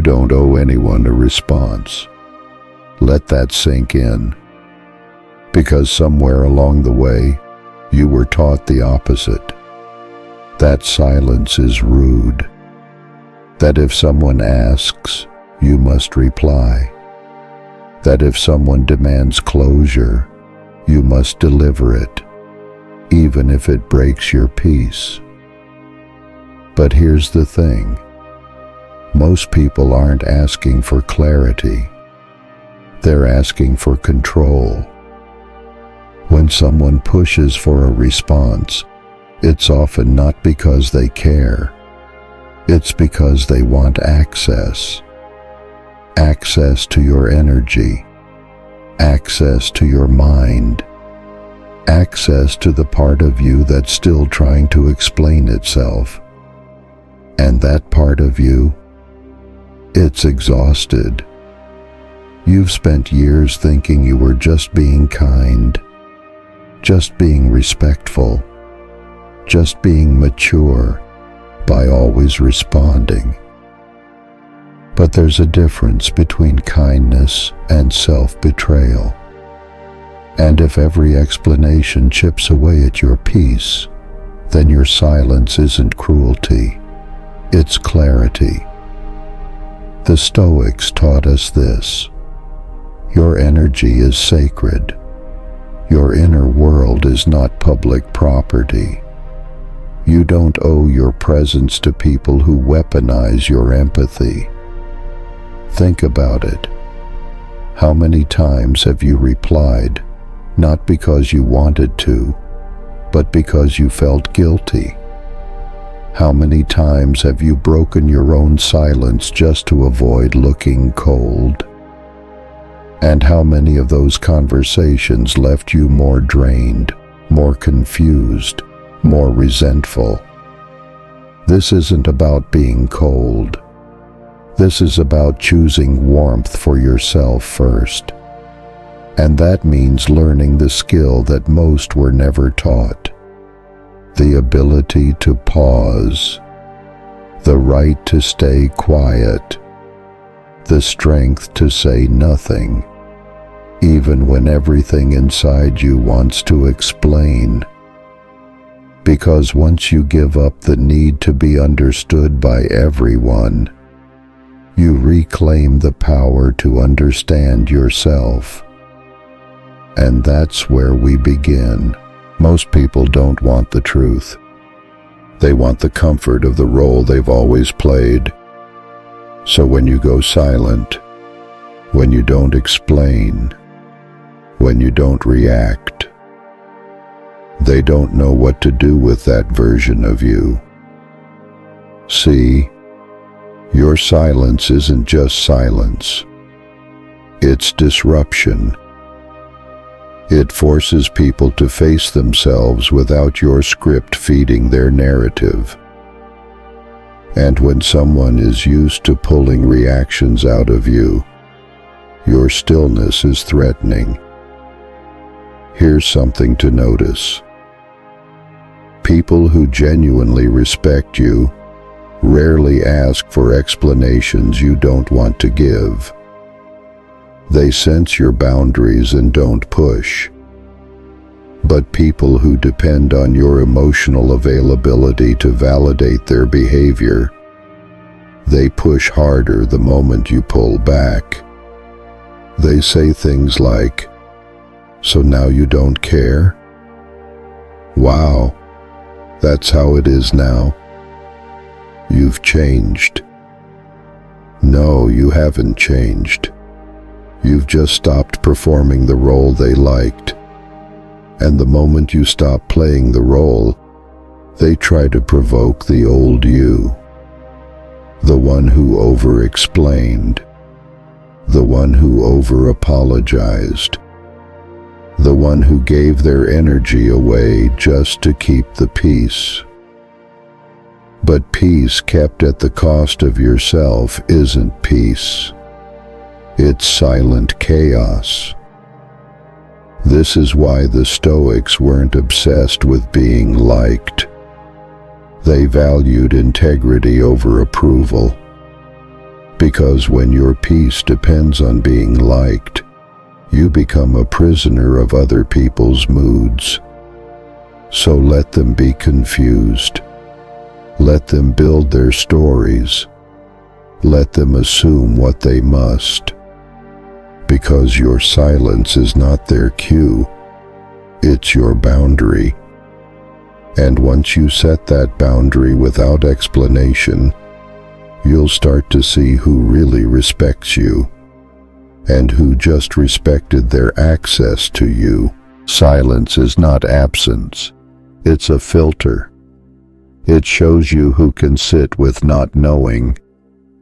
don't owe anyone a response. Let that sink in. Because somewhere along the way, you were taught the opposite. That silence is rude. That if someone asks, you must reply. That if someone demands closure, you must deliver it, even if it breaks your peace. But here's the thing. Most people aren't asking for clarity. They're asking for control. When someone pushes for a response, it's often not because they care. It's because they want access. Access to your energy. Access to your mind. Access to the part of you that's still trying to explain itself. And that part of you, it's exhausted. You've spent years thinking you were just being kind, just being respectful, just being mature by always responding. But there's a difference between kindness and self-betrayal. And if every explanation chips away at your peace, then your silence isn't cruelty, it's clarity. The Stoics taught us this. Your energy is sacred. Your inner world is not public property. You don't owe your presence to people who weaponize your empathy. Think about it. How many times have you replied, not because you wanted to, but because you felt guilty? How many times have you broken your own silence just to avoid looking cold? And how many of those conversations left you more drained, more confused, more resentful? This isn't about being cold. This is about choosing warmth for yourself first. And that means learning the skill that most were never taught. The ability to pause, the right to stay quiet, the strength to say nothing, even when everything inside you wants to explain. Because once you give up the need to be understood by everyone, you reclaim the power to understand yourself. And that's where we begin. Most people don't want the truth. They want the comfort of the role they've always played. So when you go silent, when you don't explain, when you don't react, they don't know what to do with that version of you. See, your silence isn't just silence. It's disruption. It forces people to face themselves without your script feeding their narrative. And when someone is used to pulling reactions out of you, your stillness is threatening. Here's something to notice. People who genuinely respect you rarely ask for explanations you don't want to give. They sense your boundaries and don't push. But people who depend on your emotional availability to validate their behavior, they push harder the moment you pull back. They say things like, "So now you don't care? Wow, that's how it is now? You've changed." No, you haven't changed. You've just stopped performing the role they liked. And the moment you stop playing the role, they try to provoke the old you. The one who over-explained. The one who over-apologized. The one who gave their energy away just to keep the peace. But peace kept at the cost of yourself isn't peace. It's silent chaos. This is why the Stoics weren't obsessed with being liked. They valued integrity over approval. Because when your peace depends on being liked, you become a prisoner of other people's moods. So let them be confused. Let them build their stories. Let them assume what they must. Because your silence is not their cue, it's your boundary. And once you set that boundary without explanation, you'll start to see who really respects you and who just respected their access to you. Silence is not absence. It's a filter. It shows you who can sit with not knowing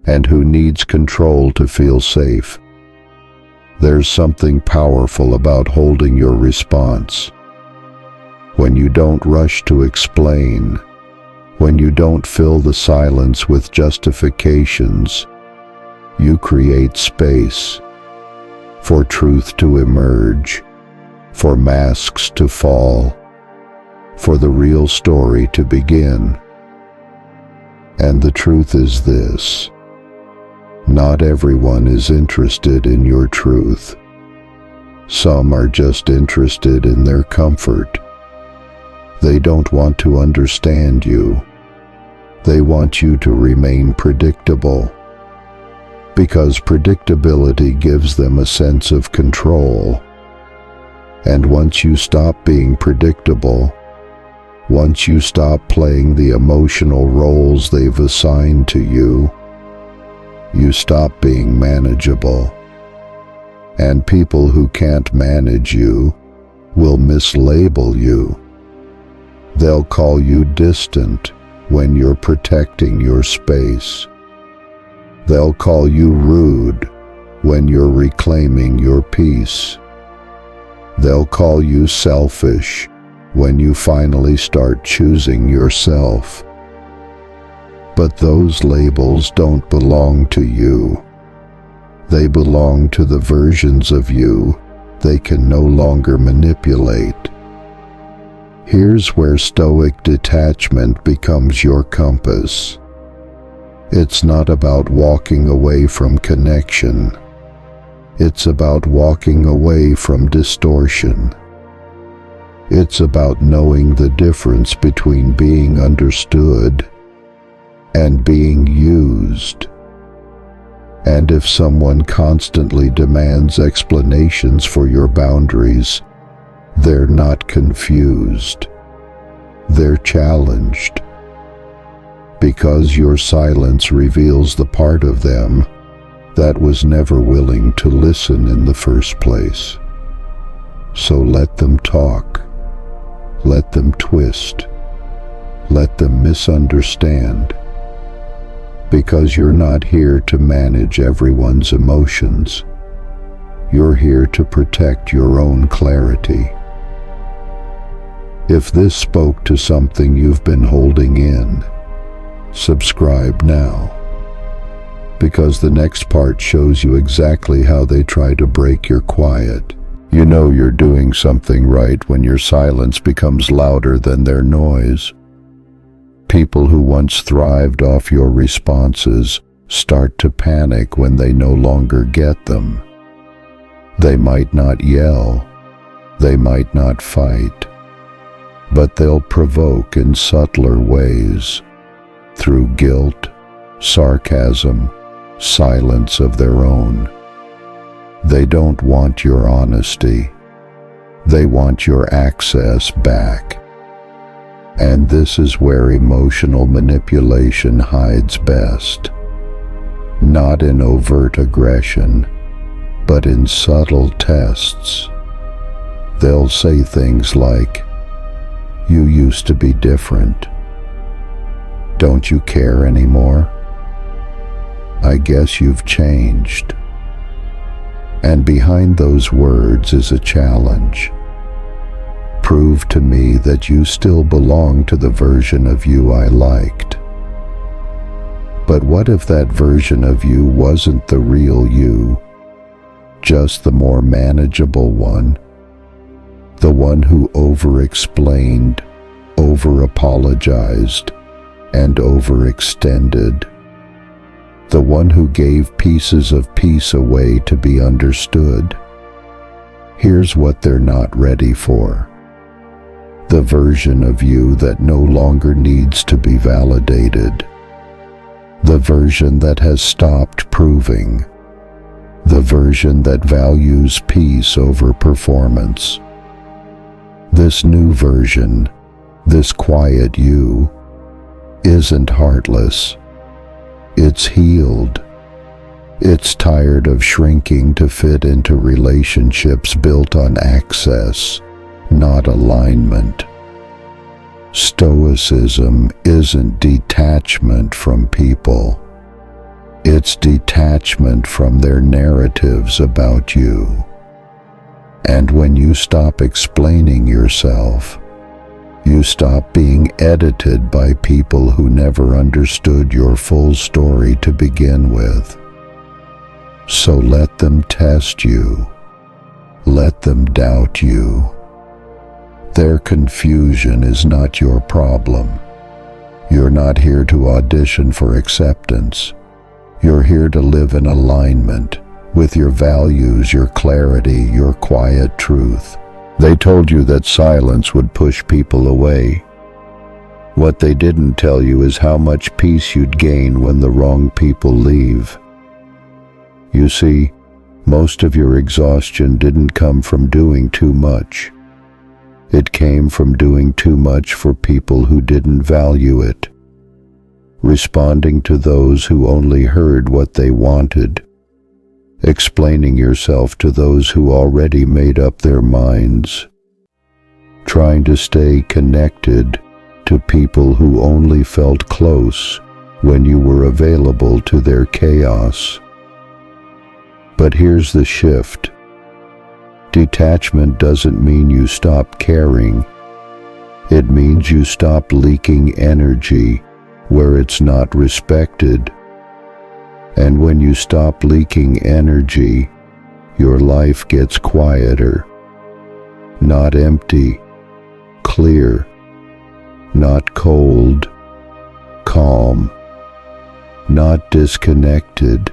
and who needs control to feel safe. There's something powerful about holding your response. When you don't rush to explain, when you don't fill the silence with justifications, you create space for truth to emerge, for masks to fall, for the real story to begin. And the truth is this: not everyone is interested in your truth. Some are just interested in their comfort. They don't want to understand you. They want you to remain predictable, because predictability gives them a sense of control. And once you stop being predictable, once you stop playing the emotional roles they've assigned to you, you stop being manageable. And people who can't manage you will mislabel you. They'll call you distant when you're protecting your space. They'll call you rude when you're reclaiming your peace. They'll call you selfish when you finally start choosing yourself. But those labels don't belong to you. They belong to the versions of you they can no longer manipulate. Here's where Stoic detachment becomes your compass. It's not about walking away from connection. It's about walking away from distortion. It's about knowing the difference between being understood and being used. And if someone constantly demands explanations for your boundaries, they're not confused. They're challenged. Because your silence reveals the part of them that was never willing to listen in the first place. So let them talk. Let them twist. Let them misunderstand. Because you're not here to manage everyone's emotions. You're here to protect your own clarity. If this spoke to something you've been holding in, subscribe now, because the next part shows you exactly how they try to break your quiet. You know you're doing something right when your silence becomes louder than their noise. People who once thrived off your responses start to panic when they no longer get them. They might not yell, they might not fight, but they'll provoke in subtler ways, through guilt, sarcasm, silence of their own. They don't want your honesty. They want your access back. And this is where emotional manipulation hides best. Not in overt aggression, but in subtle tests. They'll say things like, "You used to be different. Don't you care anymore? I guess you've changed." And behind those words is a challenge. Prove to me that you still belong to the version of you I liked. But what if that version of you wasn't the real you, just the more manageable one? The one who over-explained, over-apologized, and overextended. the one who gave pieces of peace away to be understood. Here's what they're not ready for: the version of you that no longer needs to be validated, the version that has stopped proving, the version that values peace over performance. This new version, this quiet you, isn't heartless. It's healed. It's tired of shrinking to fit into relationships built on access, not alignment. Stoicism isn't detachment from people. It's detachment from their narratives about you. And when you stop explaining yourself, you stop being edited by people who never understood your full story to begin with. So let them test you. Let them doubt you. Their confusion is not your problem. You're not here to audition for acceptance. You're here to live in alignment with your values, your clarity, your quiet truth. They told you that silence would push people away. What they didn't tell you is how much peace you'd gain when the wrong people leave. You see, most of your exhaustion didn't come from doing too much. It came from doing too much for people who didn't value it, responding to those who only heard what they wanted, explaining yourself to those who already made up their minds, trying to stay connected to people who only felt close when you were available to their chaos. But here's the shift. Detachment doesn't mean you stop caring. It means you stop leaking energy where it's not respected. And when you stop leaking energy, your life gets quieter. Not empty, clear. Not cold, calm. Not disconnected,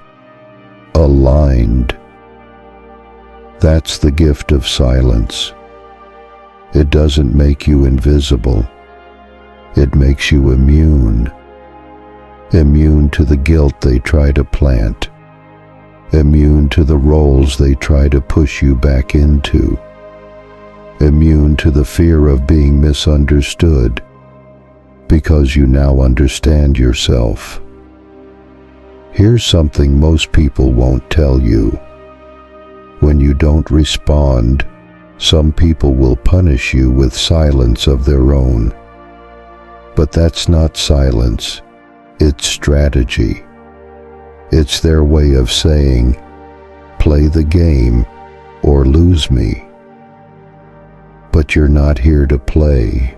aligned. That's the gift of silence. It doesn't make you invisible. It makes you immune. Immune to the guilt they try to plant. Immune to the roles they try to push you back into. Immune to the fear of being misunderstood, because you now understand yourself. Here's something most people won't tell you. When you don't respond, some people will punish you with silence of their own. But that's not silence, it's strategy. It's their way of saying, play the game or lose me. But you're not here to play.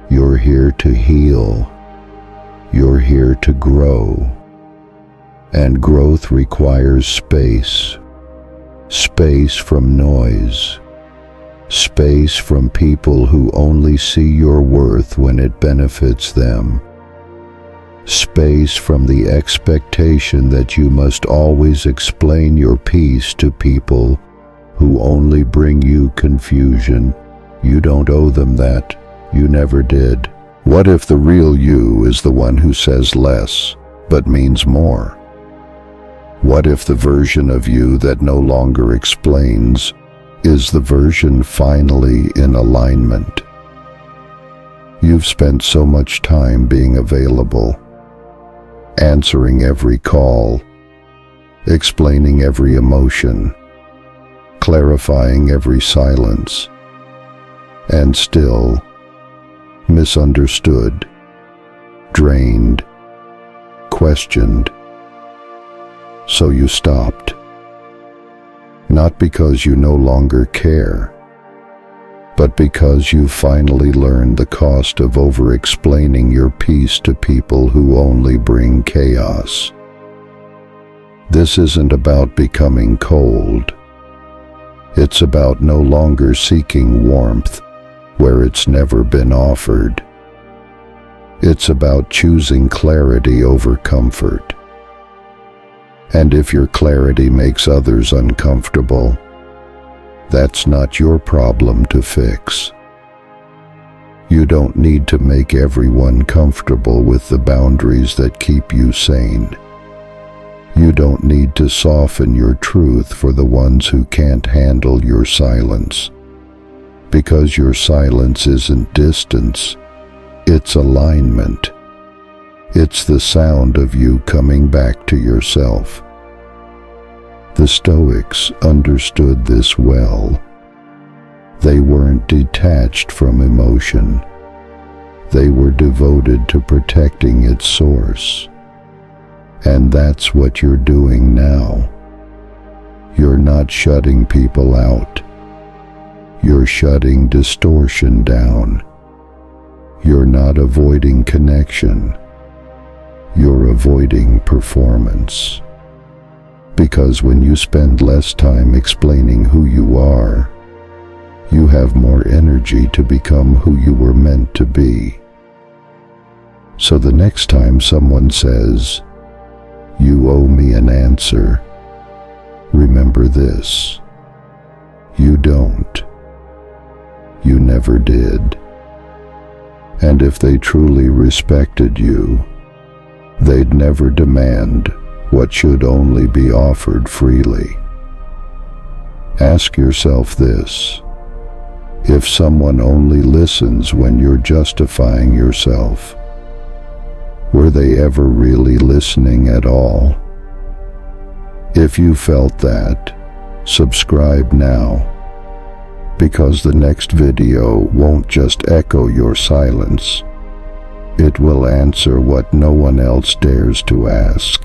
You're here to heal. You're here to grow. And growth requires space. Space from noise. Space from people who only see your worth when it benefits them. Space from the expectation that you must always explain your peace to people who only bring you confusion. You don't owe them that. You never did. What if the real you is the one who says less, but means more? What if the version of you that no longer explains is the version finally in alignment? You've spent so much time being available, answering every call, explaining every emotion, clarifying every silence, and still misunderstood, drained, questioned. So you stopped. Not because you no longer care, but because you finally learned the cost of over-explaining your peace to people who only bring chaos. This isn't about becoming cold. It's about no longer seeking warmth where it's never been offered. It's about choosing clarity over comfort, And if your clarity makes others uncomfortable, that's not your problem to fix. You don't need to make everyone comfortable with the boundaries that keep you sane. You don't need to soften your truth for the ones who can't handle your silence. Because your silence isn't distance, it's alignment. It's the sound of you coming back to yourself. The Stoics understood this well. They weren't detached from emotion. They were devoted to protecting its source. And that's what you're doing now. You're not shutting people out. You're shutting distortion down. You're not avoiding connection. You're avoiding performance. Because when you spend less time explaining who you are, you have more energy to become who you were meant to be. So the next time someone says, "You owe me an answer," remember this: you don't. You never did. And if they truly respected you, they'd never demand what should only be offered freely. Ask yourself this: if someone only listens when you're justifying yourself, were they ever really listening at all? If you felt that, subscribe now, because the next video won't just echo your silence. It will answer what no one else dares to ask.